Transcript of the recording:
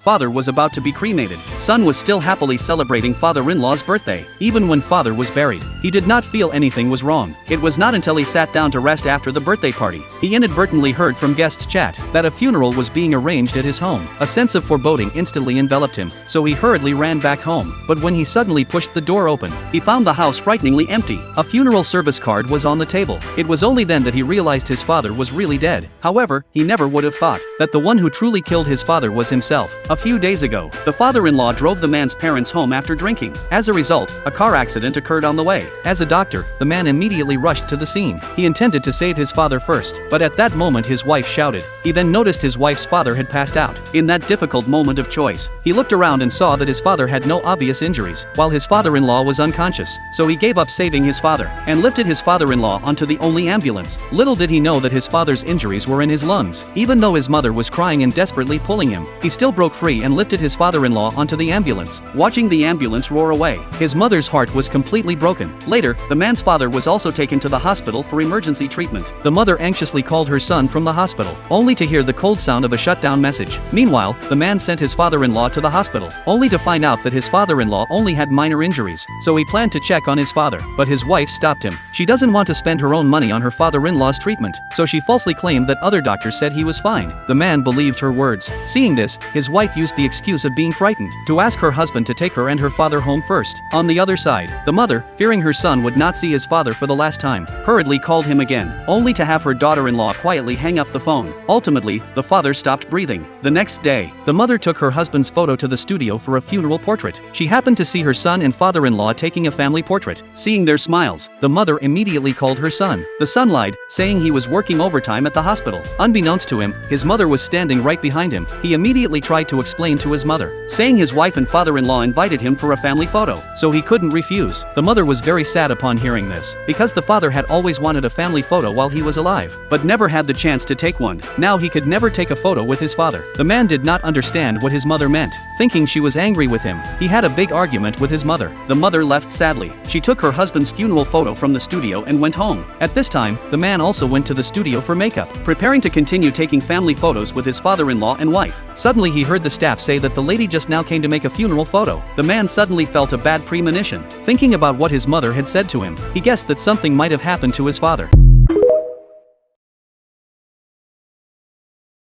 father was about to be cremated. Son was still happily celebrating father-in-law's birthday. Even when father was buried, he did not feel anything was wrong. It was not until he sat down to rest after the birthday party, he inadvertently heard from guests' chat that a funeral was being arranged at his home. A sense of foreboding instantly enveloped him, so he hurriedly ran back home. But when he suddenly pushed the door open, he found the house frighteningly empty. A funeral service card was on the table. It was only then that he realized his father was really dead. However, he never would have thought that the one who truly killed his father was himself. A few days ago, the father-in-law drove the man's parents home after drinking. As a result, a car accident occurred on the way. As a doctor, the man immediately rushed to the scene. He intended to save his father first, but at that moment his wife shouted. He then noticed his wife's father had passed out. In that difficult moment of choice, he looked around and saw that his father had no obvious injuries, while his father-in-law was unconscious. So he gave up saving his father and lifted his father-in-law onto the only ambulance. Little did he know that his father's injuries were in his lungs. Even though his mother was crying and desperately pulling him, he still broke free and lifted his father-in-law onto the ambulance. Watching the ambulance roar away, his mother's heart was completely broken. Later, the man's father was also taken to the hospital for emergency treatment. The mother anxiously called her son from the hospital, only to hear the cold sound of a shutdown message. Meanwhile, the man sent his father-in-law to the hospital, only to find out that his father-in-law only had minor injuries, so he planned to check on his father. But his wife stopped him. She doesn't want to spend her own money on her father-in-law's treatment, so she falsely claimed that other doctors said he was fine. The man believed her words. Seeing this, his wife used the excuse of being frightened to ask her husband to take her and her father home first. On the other side, the mother, fearing her son would not see his father for the last time, hurriedly called him again, only to have her daughter-in-law quietly hang up the phone. Ultimately, the father stopped breathing. The next day, the mother took her husband's photo to the studio for a funeral portrait. She happened to see her son and father-in-law taking a family portrait. Seeing their smiles, the mother immediately called her son. The son lied, saying he was working overtime at the hospital. Unbeknownst to him, his mother was standing right behind him. He immediately tried to explain to his mother, saying his wife and father-in-law invited him for a family photo, so he couldn't refuse. The mother was very sad upon hearing this, because the father had always wanted a family photo while he was alive, but never had the chance to take one. Now he could never take a photo with his father. The man did not understand what his mother meant. Thinking she was angry with him, he had a big argument with his mother. The mother left sadly. She took her husband's funeral photo from the studio and went home. At this time, the man also went to the studio for makeup, preparing to continue taking family photos with his father-in-law and wife. Suddenly he heard the staff say that the lady just now came to make a funeral photo. The man suddenly felt a bad premonition. Thinking about what his mother had said to him, he guessed that something might have happened to his father.